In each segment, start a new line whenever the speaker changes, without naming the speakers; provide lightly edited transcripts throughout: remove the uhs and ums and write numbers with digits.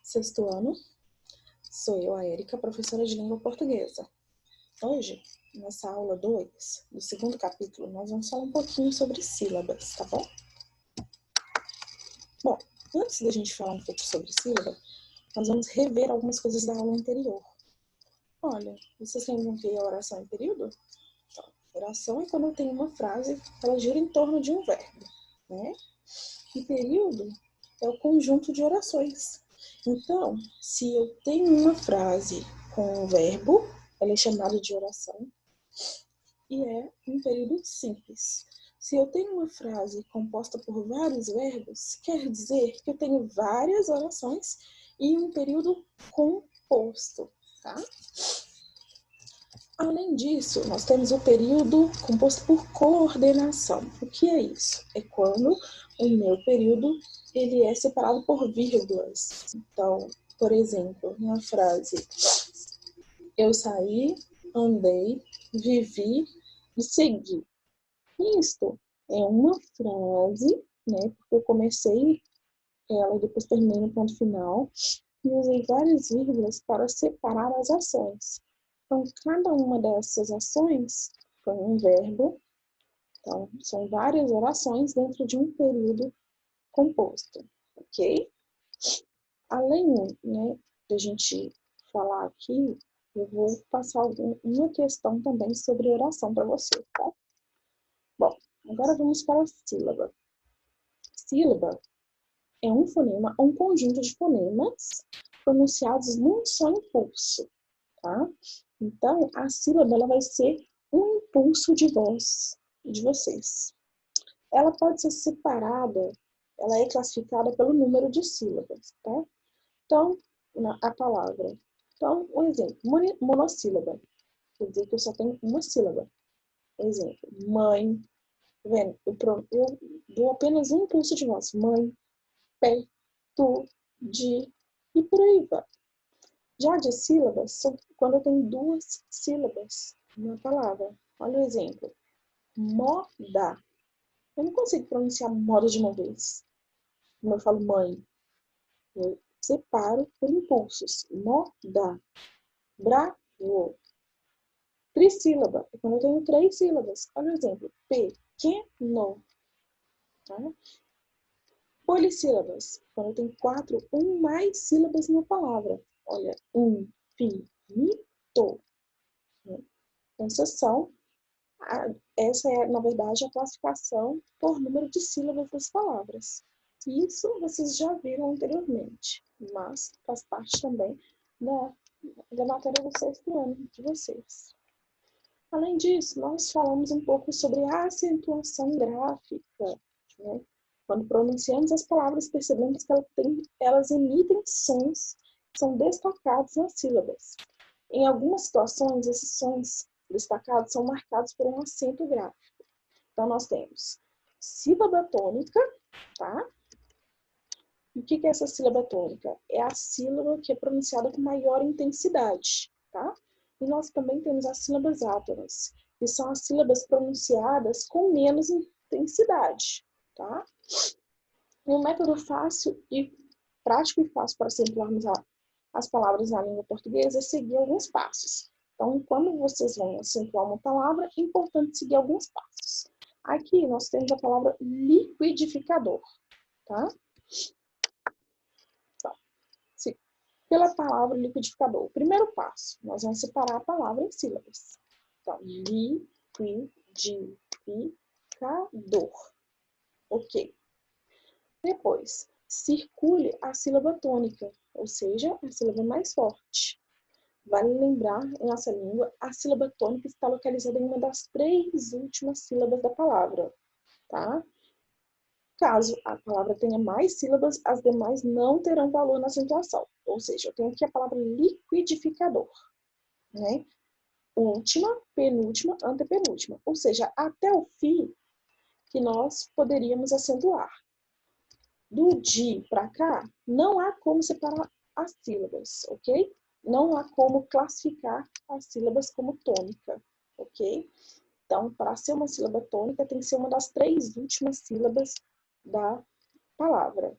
Sexto ano, sou eu, a Érica, professora de língua portuguesa. Hoje, nessa aula 2, do segundo capítulo, nós vamos falar um pouquinho sobre sílabas, tá bom? Bom, antes da gente falar um pouco sobre sílaba, nós vamos rever algumas coisas da aula anterior. Olha, vocês lembram que é oração em período? Então, oração é quando eu tenho uma frase, ela gira em torno de um verbo, né? E período é o conjunto de orações. Então, se eu tenho uma frase com um verbo, ela é chamada de oração e é um período simples. Se eu tenho uma frase composta por vários verbos, quer dizer que eu tenho várias orações e um período composto, tá? Além disso, nós temos o período composto por coordenação. O que é isso? É quando o meu período ele é separado por vírgulas. Então, por exemplo, na frase eu saí, andei, vivi e segui. Isto é uma frase, né? Porque eu comecei ela e depois terminei no ponto final e usei várias vírgulas para separar as ações. Então, cada uma dessas ações foi um verbo. Então, são várias orações dentro de um período composto, ok? Além, né, de a gente falar aqui, eu vou passar uma questão também sobre oração para você, tá? Bom, agora vamos para a sílaba. Sílaba é um fonema, um conjunto de fonemas pronunciados num só impulso, tá? Então, a sílaba ela vai ser um impulso de voz de vocês. Ela pode ser separada, ela é classificada pelo número de sílabas, tá? Então, a palavra. Então, um exemplo, monossílaba. Quer dizer que eu só tenho uma sílaba. Exemplo, mãe. Tá vendo? Eu dou apenas um impulso de voz. Mãe, pé, tu, de, e por aí vai. Já de sílabas, são quando eu tenho duas sílabas na palavra. Olha o exemplo. Moda. Eu não consigo pronunciar moda de uma vez. Como eu falo mãe, eu separo por impulsos. Moda. Bravo. Trissílaba. É quando eu tenho 3 sílabas. Olha o exemplo. Pequeno. Tá? Polissílabas. Quando eu tenho 4 ou mais sílabas na palavra. Olha. Infinito. Concessão. Essa é, na verdade, a classificação por número de sílabas das palavras. Isso vocês já viram anteriormente, mas faz parte também da matéria do sexto ano de vocês. Além disso, nós falamos um pouco sobre a acentuação gráfica, né? Quando pronunciamos as palavras, percebemos que elas emitem sons que são destacados nas sílabas. Em algumas situações, esses sons destacados são marcados por um acento gráfico. Então, nós temos sílaba tônica, tá? E o que é essa sílaba tônica? É a sílaba que é pronunciada com maior intensidade, tá? E nós também temos as sílabas átonas, que são as sílabas pronunciadas com menos intensidade, tá? E um método fácil e prático e fácil para acentuarmos as palavras na língua portuguesa é seguir alguns passos. Então, quando vocês vão acentuar uma palavra, é importante seguir alguns passos. Aqui nós temos a palavra liquidificador, tá? Então, pela palavra liquidificador, o primeiro passo, nós vamos separar a palavra em sílabas. Então, liquidificador. Ok. Depois, circule a sílaba tônica, ou seja, a sílaba mais forte. Vale lembrar, em nossa língua, a sílaba tônica está localizada em uma das 3 últimas sílabas da palavra, tá? Caso a palavra tenha mais sílabas, as demais não terão valor na acentuação. Ou seja, eu tenho aqui a palavra liquidificador, né? Última, penúltima, antepenúltima. Ou seja, até o fim que nós poderíamos acentuar. Do de para cá, não há como separar as sílabas, ok? Não há como classificar as sílabas como tônica, ok? Então, para ser uma sílaba tônica, tem que ser uma das 3 últimas sílabas da palavra.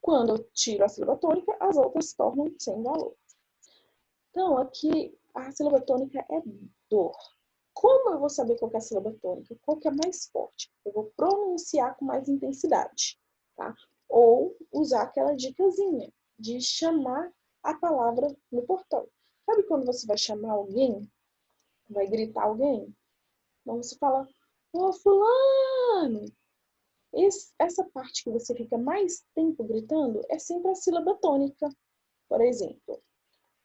Quando eu tiro a sílaba tônica, as outras se tornam sem valor. Então, aqui, a sílaba tônica é dor. Como eu vou saber qual que é a sílaba tônica? Qual que é mais forte? Eu vou pronunciar com mais intensidade, tá? Ou usar aquela dicasinha de chamar a palavra no portão. Sabe quando você vai chamar alguém? Vai gritar alguém? Então você fala, ô fulano! Essa parte que você fica mais tempo gritando é sempre a sílaba tônica. Por exemplo,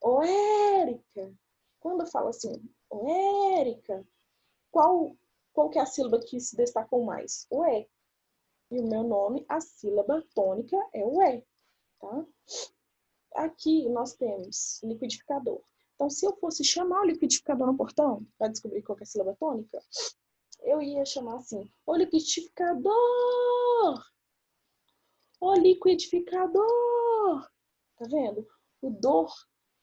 ô Érica! Quando eu falo assim, ô Érica, qual que é a sílaba que se destacou mais? O E. E o meu nome, a sílaba tônica é o E, tá? Aqui nós temos liquidificador. Então, se eu fosse chamar o liquidificador no portão, para descobrir qual que é a sílaba tônica, eu ia chamar assim, ô liquidificador! Ô liquidificador! Tá vendo? O dor,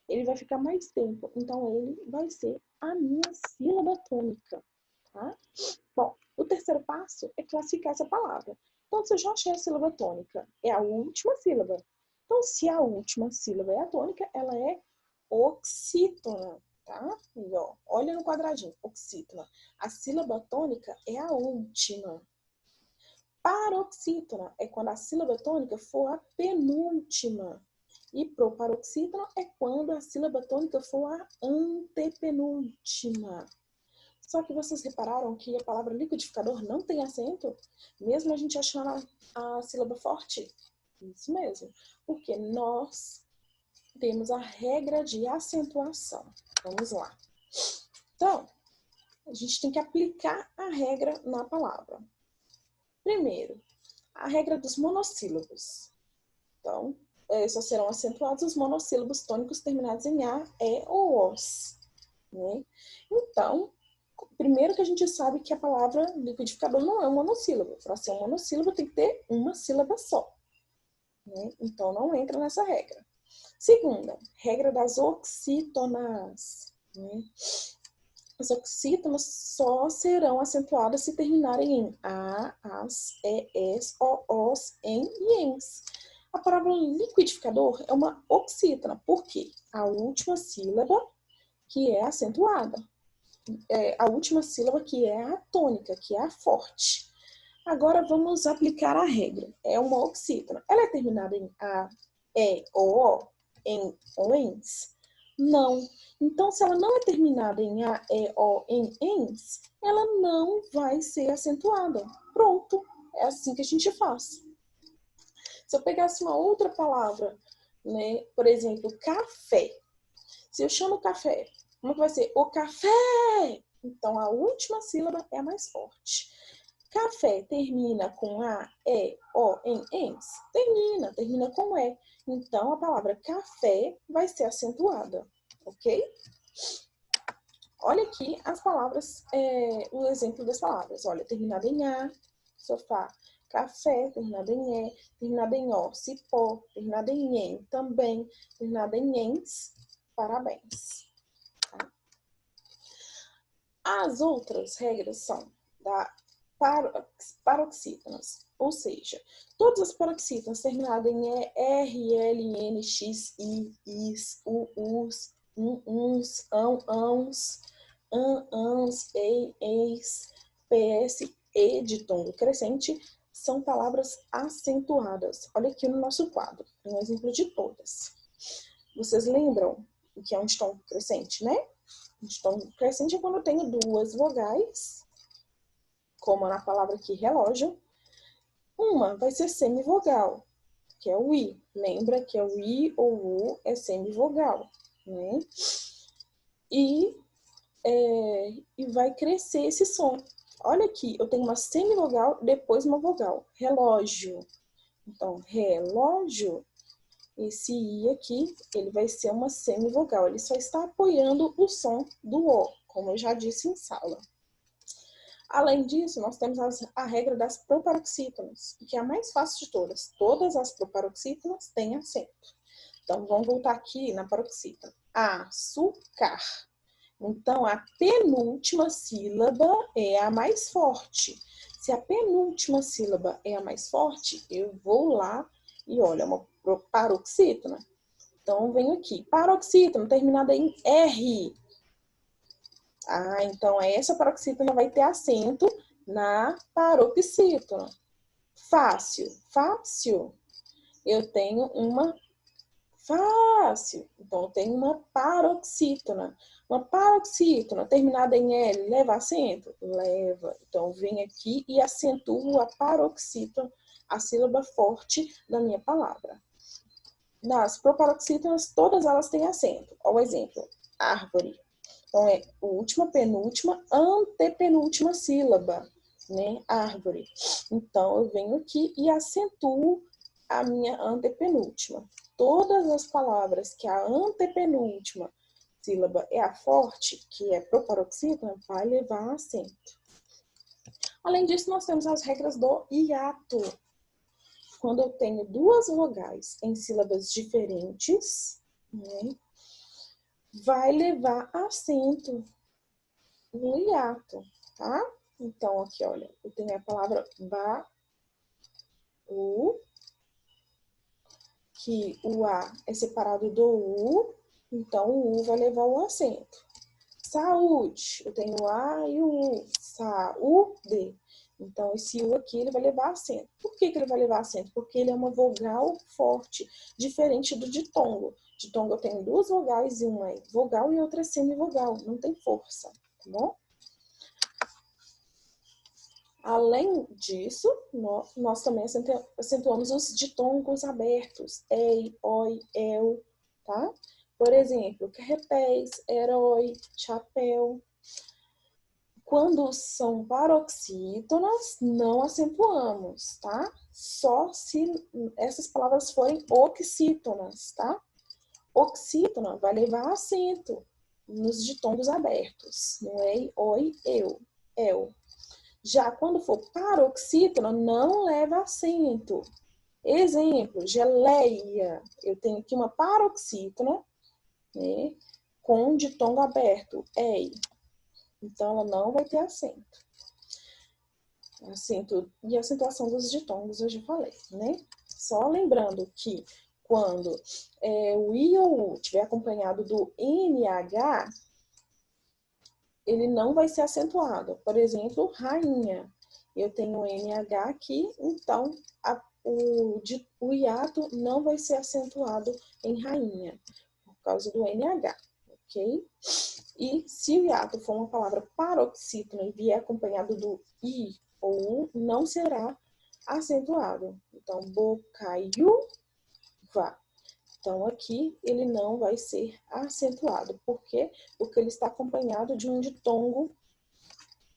ele vai ficar mais tempo, então ele vai ser a minha sílaba tônica, tá? Bom, o terceiro passo é classificar essa palavra. Então, se eu já achei a sílaba tônica, é a última sílaba. Então, se a última sílaba é a tônica, ela é oxítona, tá? E, ó, olha no quadradinho, oxítona. A sílaba tônica é a última. Paroxítona é quando a sílaba tônica for a penúltima. E proparoxítona é quando a sílaba tônica for a antepenúltima. Só que vocês repararam que a palavra liquidificador não tem acento, mesmo a gente achando a sílaba forte? Isso mesmo, porque nós temos a regra de acentuação. Vamos lá. Então, a gente tem que aplicar a regra na palavra. Primeiro, a regra dos monossílabos. Então, só serão acentuados os monossílabos tônicos terminados em A, E ou OS. Né? Então, primeiro que a gente sabe que a palavra liquidificador não é um monossílabo. Para ser um monossílabo tem que ter uma sílaba só. Né? Então, não entra nessa regra. Segunda, regra das oxítonas. Né? As oxítonas só serão acentuadas se terminarem em A, As, Es, Os, Em e Ens. A palavra liquidificador é uma oxítona. Por quê? A última sílaba que é acentuada. A última sílaba que é a tônica, que é a forte. Agora vamos aplicar a regra. É uma oxítona. Ela é terminada em A, E ou O, em ou ens? Não. Então, se ela não é terminada em A, E, O, em ens, ela não vai ser acentuada. Pronto. É assim que a gente faz. Se eu pegasse uma outra palavra, né, por exemplo, café. Se eu chamo café, como que vai ser? O café! Então, a última sílaba é a mais forte. Café termina com A, E, O, em, ens? Termina com E. Então, a palavra café vai ser acentuada, ok? Olha aqui as palavras, o exemplo das palavras. Olha, terminada em A, sofá. Café, terminada em E, terminada em O, cipó, terminada em em, também, terminada em ens, parabéns. Tá? As outras regras são da paroxítonas, ou seja, todas as paroxítonas terminadas em E, R, L, N, X, I, Is, Us, uns, ãos, ãs, eis, PS, E de tom crescente, são palavras acentuadas. Olha aqui no nosso quadro, um exemplo de todas. Vocês lembram o que é um tom crescente, né? Um tom crescente é quando eu tenho duas vogais, como na palavra aqui, relógio. Uma vai ser semivogal, que é o I. Lembra que é o I ou o U é semivogal, né? E vai crescer esse som. Olha aqui, eu tenho uma semivogal, depois uma vogal. Relógio. Então, relógio, esse I aqui, ele vai ser uma semivogal. Ele só está apoiando o som do O, como eu já disse em sala. Além disso, nós temos a regra das proparoxítonas, que é a mais fácil de todas. Todas as proparoxítonas têm acento. Então, vamos voltar aqui na paroxítona. Açúcar. Então, a penúltima sílaba é a mais forte. Se a penúltima sílaba é a mais forte, eu vou lá E olha, é uma paroxítona. Então, venho aqui. Paroxítona, terminada em R. Ah, então essa paroxítona vai ter acento na paroxítona. Fácil. Fácil. Eu tenho uma fácil. Então, eu tenho uma paroxítona. Uma paroxítona terminada em L, leva acento? Leva. Então, vem aqui e acentuo a paroxítona, a sílaba forte da minha palavra. Nas proparoxítonas, todas elas têm acento. Olha o exemplo. Árvore. Então, é última, penúltima, antepenúltima sílaba, né? Árvore. Então, eu venho aqui e acentuo a minha antepenúltima. Todas as palavras que a antepenúltima sílaba é a forte, que é proparoxítona, vai levar acento. Além disso, nós temos as regras do hiato. Quando eu tenho duas vogais em sílabas diferentes, né, vai levar acento no hiato, tá? Então, aqui, olha, eu tenho a palavra baú, que o A é separado do U, então o U vai levar o acento. Saúde, eu tenho o A e o U, saúde. Então, esse U aqui, ele vai levar acento. Por que ele vai levar acento? Porque ele é uma vogal forte, diferente do ditongo. Ditongo eu tenho duas vogais, e uma é vogal e outra é semivogal, não tem força, tá bom? Além disso, nós também acentuamos os ditongos abertos, ei, oi, eu, tá? Por exemplo, carretéis, herói, chapéu. Quando são paroxítonas, não acentuamos, tá? Só se essas palavras forem oxítonas, tá? Oxítona vai levar acento nos ditongos abertos, no ei, oi, eu. Já quando for paroxítona, não leva acento. Exemplo, geleia. Eu tenho aqui uma paroxítona, né, com ditongo aberto, ei. Então, ela não vai ter acento. Acento e acentuação dos ditongos eu já falei, né? Só lembrando que quando o I ou U estiver acompanhado do NH, ele não vai ser acentuado. Por exemplo, rainha. Eu tenho NH aqui, então o hiato não vai ser acentuado em rainha, por causa do NH, ok? E se o hiato for uma palavra paroxítona e vier acompanhado do I ou U, não será acentuado. Então, bocaiúva. Então, aqui ele não vai ser acentuado. Por quê? Porque ele está acompanhado de um ditongo.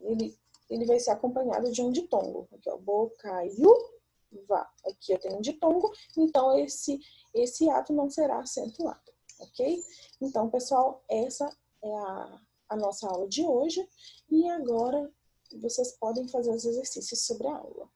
Ele vai ser acompanhado de um ditongo. Aqui, ó, bocaiúva. Aqui eu tenho um ditongo, então esse ato não será acentuado, ok? Então, pessoal, essa é a nossa aula de hoje. E agora vocês podem fazer os exercícios sobre a aula.